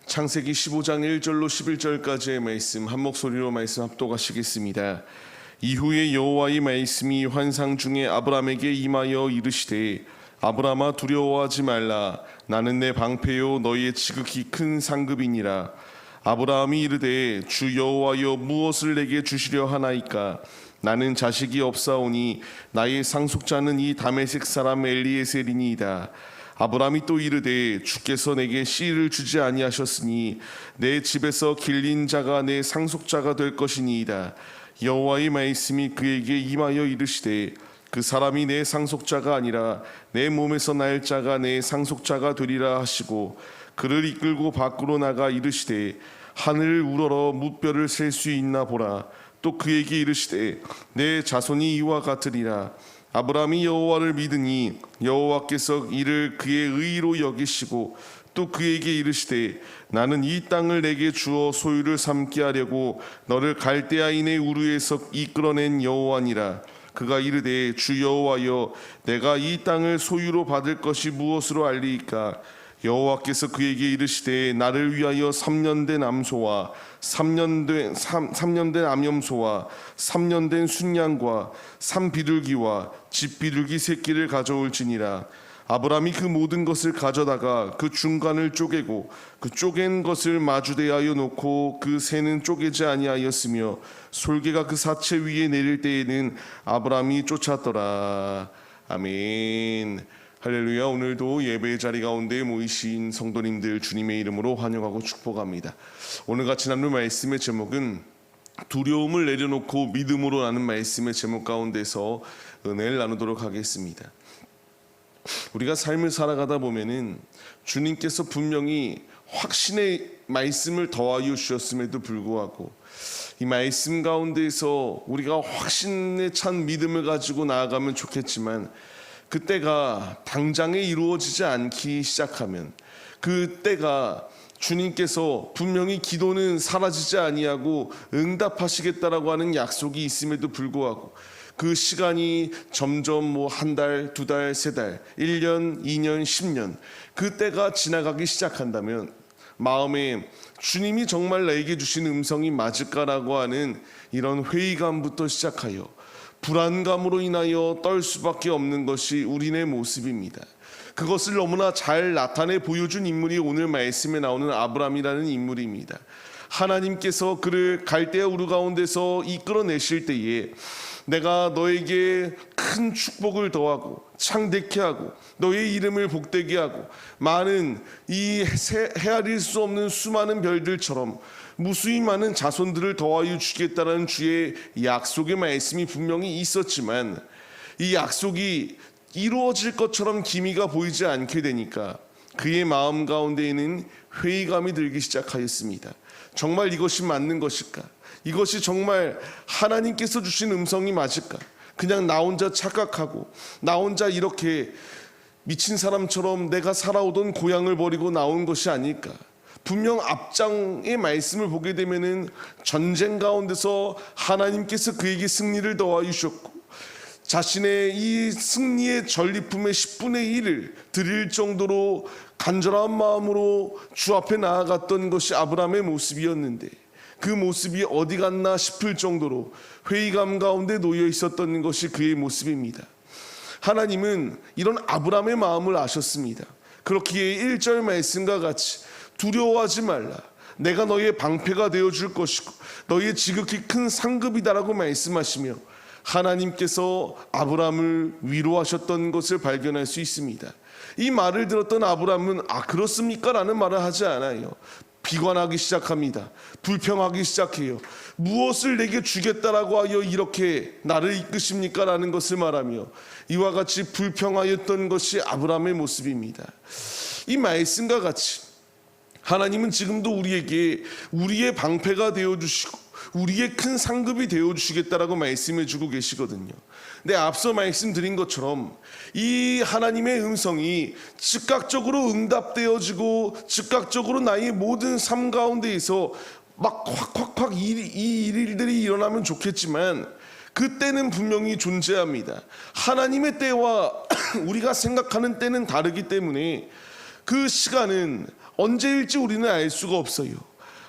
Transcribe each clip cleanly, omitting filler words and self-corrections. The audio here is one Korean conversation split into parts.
창세기 15장 1절로 11절까지의 말씀 한 목소리로 말씀 합독하시겠습니다. 이후에 여호와의 말씀이 환상 중에 아브람에게 임하여 이르시되 아브람아 두려워하지 말라. 나는 내 방패요 너희의 지극히 큰 상급이니라. 아브라함이 이르되 주 여호와여 무엇을 내게 주시려 하나이까. 나는 자식이 없사오니 나의 상속자는 이 다메섹 사람 엘리에셀이니이다. 아브라함이 또 이르되 주께서 내게 씨를 주지 아니하셨으니 내 집에서 길린 자가 내 상속자가 될 것이니이다. 여호와의 말씀이 그에게 임하여 이르시되 그 사람이 내 상속자가 아니라 내 몸에서 날 자가 내 상속자가 되리라 하시고 그를 이끌고 밖으로 나가 이르시되 하늘을 우러러 무뼈를 셀 수 있나 보라. 또 그에게 이르시되 내 자손이 이와 같으리라. 아브라함이 여호와를 믿으니 여호와께서 이를 그의 의로 여기시고 또 그에게 이르시되 나는 이 땅을 내게 주어 소유를 삼게 하려고 너를 갈대아인의 우르에서 이끌어낸 여호와니라. 그가 이르되 주 여호와여 내가 이 땅을 소유로 받을 것이 무엇으로 알리이까. 여호와께서 그에게 이르시되 나를 위하여 3년 된 암소와 3년 된 암염소와 3년 된 순양과 3비둘기와 집비둘기 새끼를 가져올지니라. 아브라함이 그 모든 것을 가져다가 그 중간을 쪼개고 그 쪼갠 것을 마주대하여 놓고 그 새는 쪼개지 아니하였으며 솔개가 그 사체 위에 내릴 때에는 아브라함이 쫓았더라. 아멘. 할렐루야. 오늘도 예배의 자리 가운데 모이신 성도님들 주님의 이름으로 환영하고 축복합니다. 오늘 같이 나눌 말씀의 제목은 두려움을 내려놓고 믿음으로 라는 말씀의 제목 가운데서 은혜를 나누도록 하겠습니다. 우리가 삶을 살아가다 보면은 주님께서 분명히 확신의 말씀을 더하여 주셨음에도 불구하고 이 말씀 가운데서 우리가 확신에 찬 믿음을 가지고 나아가면 좋겠지만 그때가 당장에 이루어지지 않기 시작하면 그때가 주님께서 분명히 기도는 사라지지 아니하고 응답하시겠다라고 하는 약속이 있음에도 불구하고 그 시간이 점점 한 달, 두 달, 세 달, 1년, 2년, 10년 그때가 지나가기 시작한다면 마음에 주님이 정말 나에게 주신 음성이 맞을까라고 하는 이런 회의감부터 시작하여 불안감으로 인하여 떨 수밖에 없는 것이 우리네 모습입니다. 그것을 너무나 잘 나타내 보여준 인물이 오늘 말씀에 나오는 아브라함이라는 인물입니다. 하나님께서 그를 갈대아 우르 가운데서 이끌어내실 때에 내가 너에게 큰 축복을 더하고 창대케 하고 너의 이름을 복되게 하고 많은 이 헤아릴 수 없는 수많은 별들처럼 무수히 많은 자손들을 더하여 주겠다는 주의 약속의 말씀이 분명히 있었지만 이 약속이 이루어질 것처럼 기미가 보이지 않게 되니까 그의 마음 가운데에는 회의감이 들기 시작하였습니다. 정말 이것이 맞는 것일까? 이것이 정말 하나님께서 주신 음성이 맞을까? 그냥 나 혼자 착각하고 나 혼자 이렇게 미친 사람처럼 내가 살아오던 고향을 버리고 나온 것이 아닐까? 분명 앞장의 말씀을 보게 되면은 전쟁 가운데서 하나님께서 그에게 승리를 더하여 주셨고 자신의 이 승리의 전리품의 10분의 1을 드릴 정도로 간절한 마음으로 주 앞에 나아갔던 것이 아브라함의 모습이었는데 그 모습이 어디 갔나 싶을 정도로 회의감 가운데 놓여 있었던 것이 그의 모습입니다. 하나님은 이런 아브라함의 마음을 아셨습니다. 그렇기에 1절 말씀과 같이 두려워하지 말라. 내가 너희의 방패가 되어줄 것이고 너희의 지극히 큰 상급이다라고 말씀하시며 하나님께서 아브라함을 위로하셨던 것을 발견할 수 있습니다. 이 말을 들었던 아브라함은 그렇습니까? 라는 말을 하지 않아요. 비관하기 시작합니다. 불평하기 시작해요. 무엇을 내게 주겠다라고 하여 이렇게 나를 이끄십니까? 라는 것을 말하며 이와 같이 불평하였던 것이 아브라함의 모습입니다. 이 말씀과 같이 하나님은 지금도 우리에게 우리의 방패가 되어주시고 우리의 큰 상급이 되어주시겠다라고 말씀해주고 계시거든요. 근데 앞서 말씀드린 것처럼 이 하나님의 음성이 즉각적으로 응답되어지고 즉각적으로 나의 모든 삶 가운데에서 막 확 이 일들이 일어나면 좋겠지만 그때는 분명히 존재합니다. 하나님의 때와 우리가 생각하는 때는 다르기 때문에 그 시간은 언제일지 우리는 알 수가 없어요.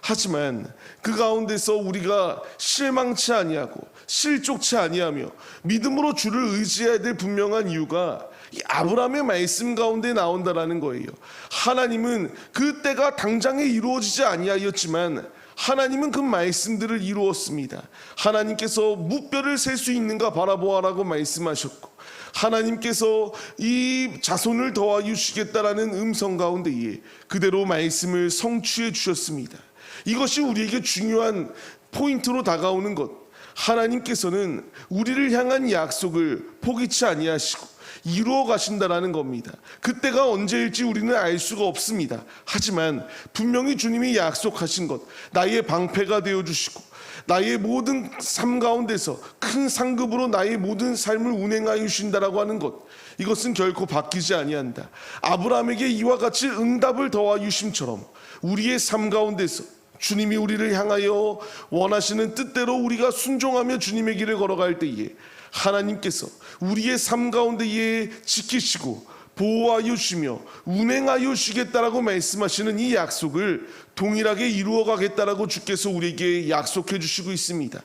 하지만 그 가운데서 우리가 실망치 아니하고 실족치 아니하며 믿음으로 주를 의지해야 될 분명한 이유가 이 아브라함의 말씀 가운데 나온다라는 거예요. 하나님은 그 때가 당장에 이루어지지 아니하였지만 하나님은 그 말씀들을 이루었습니다. 하나님께서 무뼈를 셀 수 있는가 바라보아라고 말씀하셨고, 하나님께서 이 자손을 더하여 주시겠다라는 음성 가운데에 그대로 말씀을 성취해 주셨습니다. 이것이 우리에게 중요한 포인트로 다가오는 것. 하나님께서는 우리를 향한 약속을 포기치 아니하시고 이루어 가신다라는 겁니다. 그때가 언제일지 우리는 알 수가 없습니다. 하지만 분명히 주님이 약속하신 것, 나의 방패가 되어 주시고 나의 모든 삶 가운데서 큰 상급으로 나의 모든 삶을 운행하여 주신다라고 하는 것, 이것은 결코 바뀌지 아니한다. 아브라함에게 이와 같이 응답을 더하여 주심처럼 우리의 삶 가운데서 주님이 우리를 향하여 원하시는 뜻대로 우리가 순종하며 주님의 길을 걸어갈 때에 하나님께서 우리의 삶 가운데에 지키시고 보호하여 주시며 운행하여 주시겠다라고 말씀하시는 이 약속을 동일하게 이루어 가겠다라고 주께서 우리에게 약속해 주시고 있습니다.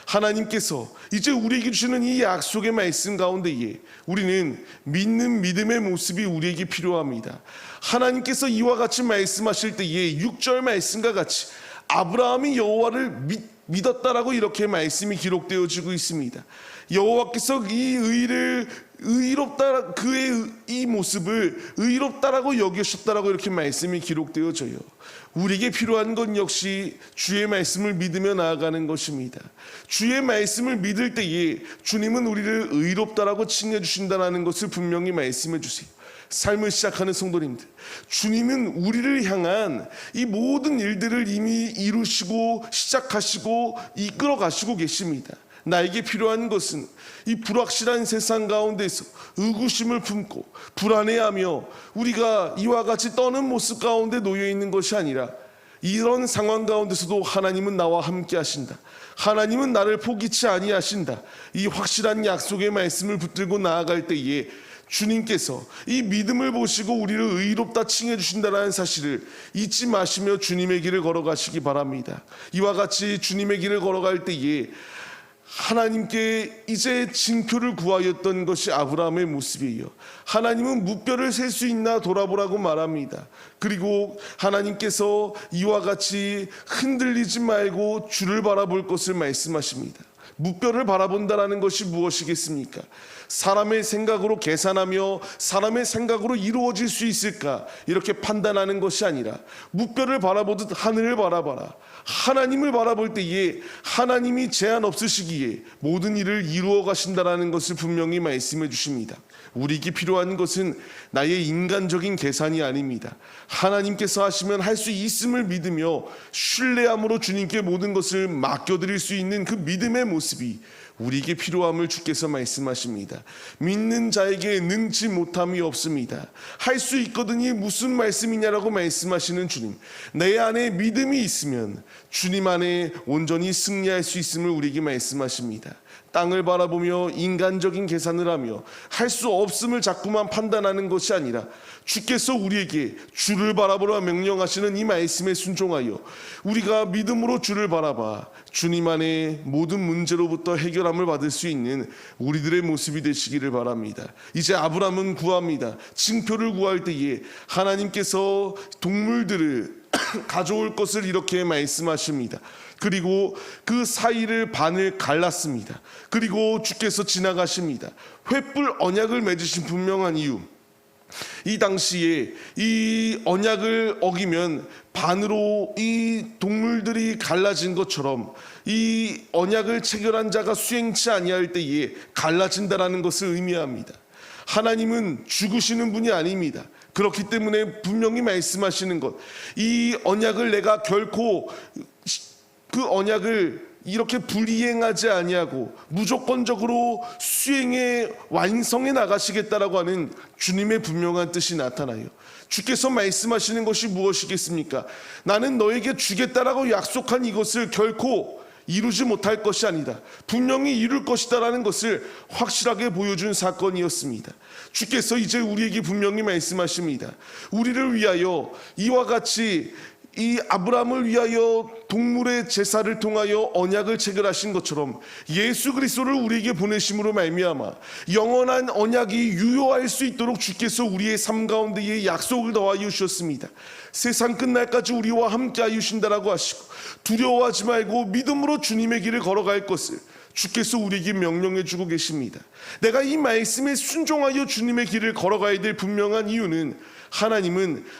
하나님께서 이제 우리에게 주시는 이 약속의 말씀 가운데에 우리는 믿는 믿음의 모습이 우리에게 필요합니다. 하나님께서 이와 같이 말씀하실 때에 6절 말씀과 같이 아브라함이 여호와를 믿었다라고 이렇게 말씀이 기록되어지고 있습니다. 여호와께서 이 의를 의롭다, 그의 이 모습을 의롭다라고 여기셨다라고 이렇게 말씀이 기록되어져요. 우리에게 필요한 건 역시 주의 말씀을 믿으며 나아가는 것입니다. 주의 말씀을 믿을 때에 주님은 우리를 의롭다라고 칭해 주신다는 것을 분명히 말씀해 주세요. 삶을 시작하는 성도님들, 주님은 우리를 향한 이 모든 일들을 이미 이루시고 시작하시고 이끌어 가시고 계십니다. 나에게 필요한 것은 이 불확실한 세상 가운데서 의구심을 품고 불안해하며 우리가 이와 같이 떠는 모습 가운데 놓여 있는 것이 아니라, 이런 상황 가운데서도 하나님은 나와 함께 하신다, 하나님은 나를 포기치 아니하신다, 이 확실한 약속의 말씀을 붙들고 나아갈 때에 주님께서 이 믿음을 보시고 우리를 의롭다 칭해 주신다는 사실을 잊지 마시며 주님의 길을 걸어가시기 바랍니다. 이와 같이 주님의 길을 걸어갈 때에 하나님께 이제 징표를 구하였던 것이 아브라함의 모습이에요. 하나님은 무뼈를 셀 수 있나 돌아보라고 말합니다. 그리고 하나님께서 이와 같이 흔들리지 말고 주를 바라볼 것을 말씀하십니다. 무뼈를 바라본다라는 것이 무엇이겠습니까? 사람의 생각으로 계산하며 사람의 생각으로 이루어질 수 있을까 이렇게 판단하는 것이 아니라, 무뼈를 바라보듯 하늘을 바라봐라. 하나님을 바라볼 때에 하나님이 제한 없으시기에 모든 일을 이루어 가신다라는 것을 분명히 말씀해 주십니다. 우리에게 필요한 것은 나의 인간적인 계산이 아닙니다. 하나님께서 하시면 할 수 있음을 믿으며 신뢰함으로 주님께 모든 것을 맡겨드릴 수 있는 그 믿음의 모습이 우리에게 필요함을 주께서 말씀하십니다. 믿는 자에게 능치 못함이 없습니다. 할 수 있거든이 무슨 말씀이냐라고 말씀하시는 주님, 내 안에 믿음이 있으면 주님 안에 온전히 승리할 수 있음을 우리에게 말씀하십니다. 땅을 바라보며 인간적인 계산을 하며 할 수 없음을 자꾸만 판단하는 것이 아니라, 주께서 우리에게 주를 바라보라 명령하시는 이 말씀에 순종하여 우리가 믿음으로 주를 바라봐 주님 안에 모든 문제로부터 해결함을 받을 수 있는 우리들의 모습이 되시기를 바랍니다. 이제 아브라함은 구합니다. 징표를 구할 때에 하나님께서 동물들을 가져올 것을 이렇게 말씀하십니다. 그리고 그 사이를 반을 갈랐습니다. 그리고 주께서 지나가십니다. 횃불 언약을 맺으신 분명한 이유, 이 당시에 이 언약을 어기면 반으로 이 동물들이 갈라진 것처럼 이 언약을 체결한 자가 수행치 아니할 때에 갈라진다라는 것을 의미합니다. 하나님은 죽으시는 분이 아닙니다. 그렇기 때문에 분명히 말씀하시는 것, 이 언약을 내가 결코 그 언약을 이렇게 불이행하지 아니하고 무조건적으로 수행해 완성해 나가시겠다라고 하는 주님의 분명한 뜻이 나타나요. 주께서 말씀하시는 것이 무엇이겠습니까? 나는 너에게 주겠다라고 약속한 이것을 결코 이루지 못할 것이 아니다. 분명히 이룰 것이다라는 것을 확실하게 보여준 사건이었습니다. 주께서 이제 우리에게 분명히 말씀하십니다. 우리를 위하여 이와 같이 이 아브라함을 위하여 동물의 제사를 통하여 언약을 체결하신 것처럼 예수 그리스도를 우리에게 보내심으로 말미암아 영원한 언약이 유효할 수 있도록 주께서 우리의 삶 가운데에 약속을 더하여 주셨습니다. 세상 끝날까지 우리와 함께 하여 주신다라고 하시고 두려워하지 말고 믿음으로 주님의 길을 걸어갈 것을 주께서 우리에게 명령해 주고 계십니다. 내가 이 말씀에 순종하여 주님의 길을 걸어가야 될 분명한 이유는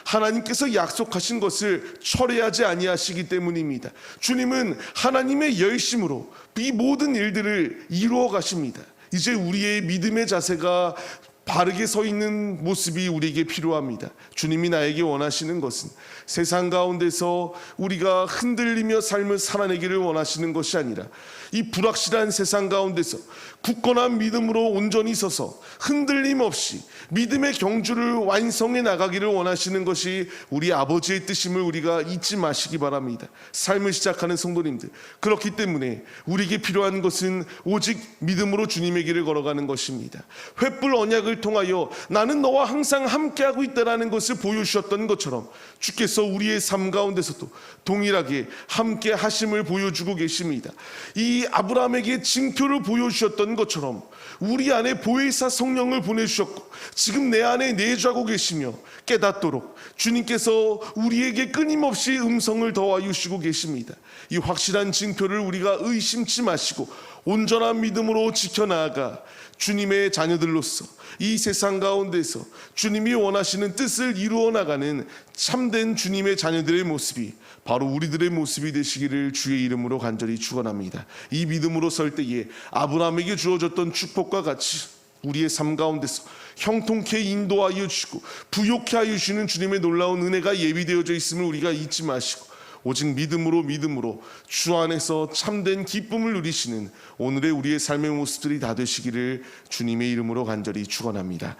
하나님께서 약속하신 것을 철회하지 아니하시기 때문입니다. 주님은 하나님의 열심으로 이 모든 일들을 이루어 가십니다. 이제 우리의 믿음의 자세가 바르게 서 있는 모습이 우리에게 필요합니다. 주님이 나에게 원하시는 것은 세상 가운데서 우리가 흔들리며 삶을 살아내기를 원하시는 것이 아니라 이 불확실한 세상 가운데서 굳건한 믿음으로 온전히 서서 흔들림 없이 믿음의 경주를 완성해 나가기를 원하시는 것이 우리 아버지의 뜻임을 우리가 잊지 마시기 바랍니다. 삶을 시작하는 성도님들, 그렇기 때문에 우리에게 필요한 것은 오직 믿음으로 주님의 길을 걸어가는 것입니다. 횃불 언약을 통하여 나는 너와 항상 함께하고 있다는 것을 보여주셨던 것처럼 주께서 우리의 삶 가운데서도 동일하게 함께 하심을 보여주고 계십니다. 이 아브라함에게 징표를 보여주셨던 것처럼 우리 안에 보혜사 성령을 보내주셨고 지금 내 안에 내주하고 계시며 깨닫도록 주님께서 우리에게 끊임없이 음성을 더하여 주시고 계십니다. 이 확실한 징표를 우리가 의심치 마시고 온전한 믿음으로 지켜나아가 주님의 자녀들로서 이 세상 가운데서 주님이 원하시는 뜻을 이루어 나가는 참된 주님의 자녀들의 모습이 바로 우리들의 모습이 되시기를 주의 이름으로 간절히 축원합니다. 이 믿음으로 설 때에 아브라함에게 주어졌던 축복과 같이 우리의 삶 가운데서 형통케 인도하여 주시고 부욕케 하여 주시는 주님의 놀라운 은혜가 예비되어져 있음을 우리가 잊지 마시고 오직 믿음으로 주 안에서 참된 기쁨을 누리시는 오늘의 우리의 삶의 모습들이 다 되시기를 주님의 이름으로 간절히 축원합니다.